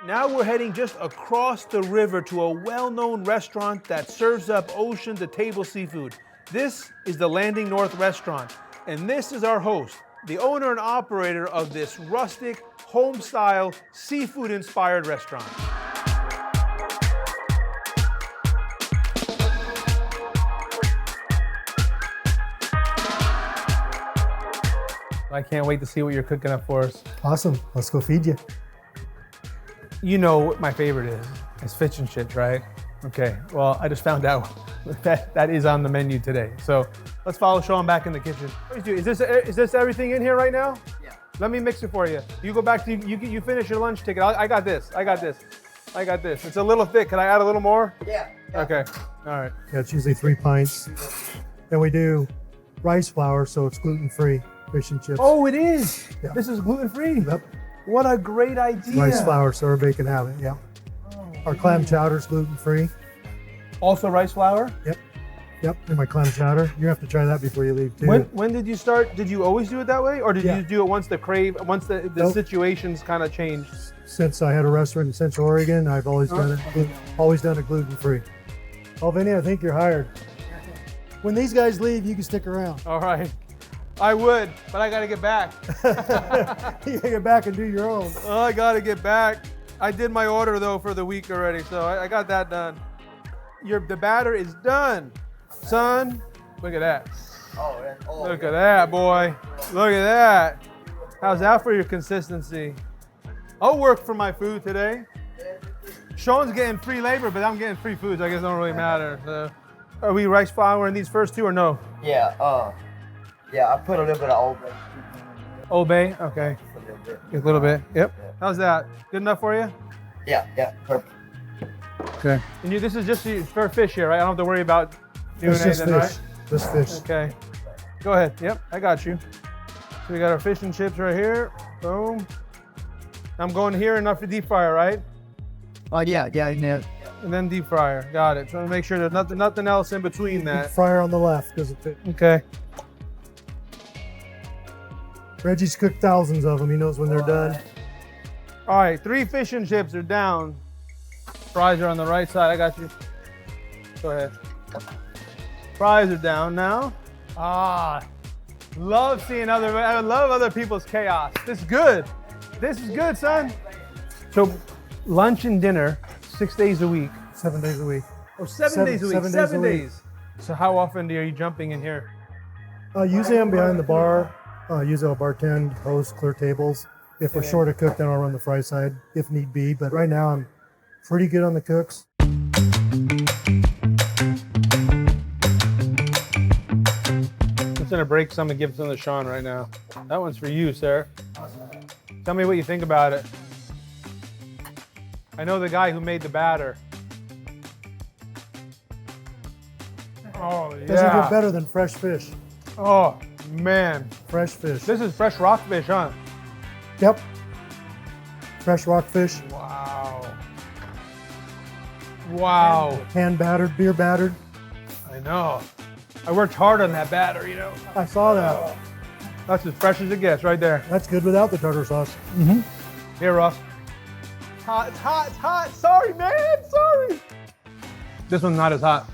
Now we're heading just across the river to a well-known restaurant that serves up ocean-to-table seafood. This is the Landing North Restaurant, and this is our host, the owner and operator of this rustic, home-style, seafood-inspired restaurant. I can't wait to see what you're cooking up for us. Awesome. Let's go feed you. You know what my favorite is. It's fish and chips, right? Okay, well, I just found out that is on the menu today. So let's follow Sean back in the kitchen. Is this everything in here right now? Yeah. Let me mix it for you. You go back to, you finish your lunch ticket. I got this. It's a little thick. Can I add a little more? Yeah. Okay, all right. Yeah, it's usually 3 pints. Then we do rice flour, so it's gluten-free fish and chips. Oh, it is? Yeah. This is gluten-free? Yep. What a great idea. Rice flour, so everybody can have it, yeah. Our clam chowder's gluten-free. Also rice flour? Yep, and my clam chowder. You have to try that before you leave, too. When did you start? Did you always do it that way? Or did you do it once the Nope. situations kind of changed? Since I had a restaurant in Central Oregon, I've always done it. Always done it gluten-free. Oh, Vinny, I think you're hired. When these guys leave, you can stick around. All right. I would, but I got to get back. You gotta get back and do your own. Oh, I got to get back. I did my order, though, for the week already, so I got that done. The batter is done, son. Look at that. Look at that, boy. Look at that. How's that for your consistency? I'll work for my food today. Sean's getting free labor, but I'm getting free food, so I guess it don't really matter. So, are we rice flour in these first two or no? Yeah, I put a little bit of Old Bay. Old Bay? Okay. A little bit. A little bit. Yep. Yeah. How's that? Good enough for you? Yeah, perfect. Okay. And this is just for fish here, right? I don't have to worry about doing It's just anything, fish. right? Just fish. Okay. Go ahead. Yep, I got you. So we got our fish and chips right here. Boom. I'm going here enough for deep fryer, right? Oh, yeah. And then deep fryer. Got it. Trying to make sure there's nothing else in between that. Fryer on the left, does it fit? Okay. Reggie's cooked thousands of them. He knows when they're done. All right, 3 fish and chips are down. Fries are on the right side. I got you. Go ahead. Fries are down now. I love other people's chaos. This is good. This is good, son. So lunch and dinner, 6 days a week. 7 days a week. Oh, 7 days a week. 7 a week. days. So how often are you jumping in here? Usually I'm behind the bar. Usually I'll bartend, host, clear tables. If we're short of cook, then I'll run the fry side if need be. But right now I'm pretty good on the cooks. I'm just gonna break some and give some to Sean right now. That one's for you, sir. Tell me what you think about it. I know the guy who made the batter. Oh, yeah. Doesn't get better than fresh fish. Oh, man. Fresh fish. This is fresh rockfish, huh? Yep. Fresh rockfish. Wow. Wow. Hand battered, beer battered. I know. I worked hard on that batter, you know. I saw that. That's as fresh as it gets right there. That's good without the tartar sauce. Here, Ross. It's hot, it's hot, it's hot. Sorry, man, sorry. This one's not as hot.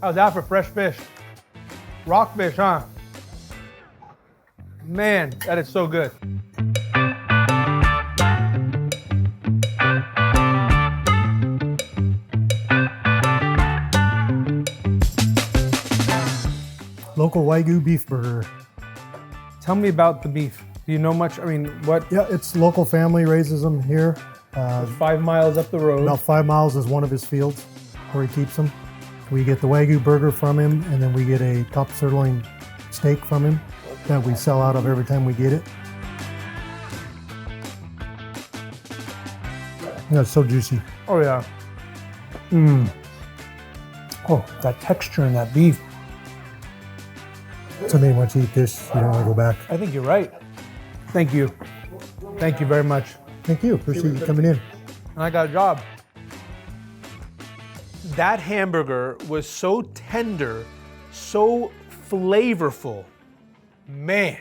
How's that for fresh fish? Rockfish, huh? Man, that is so good. Local Wagu beef burger. Tell me about the beef. Do you know much? I mean, what? Yeah, it's local family raises them here. 5 miles up the road. About 5 miles is one of his fields where he keeps them. We get the Wagu burger from him, and then we get a top sirloin steak from him that we sell out of every time we get it. Yeah, it's so juicy. Oh, yeah. Oh, that texture in that beef. Somebody wants to eat this, you don't want to go back. I think you're right. Thank you. Thank you very much. Thank you. Appreciate you coming in. And I got a job. That hamburger was so tender, so flavorful. Man.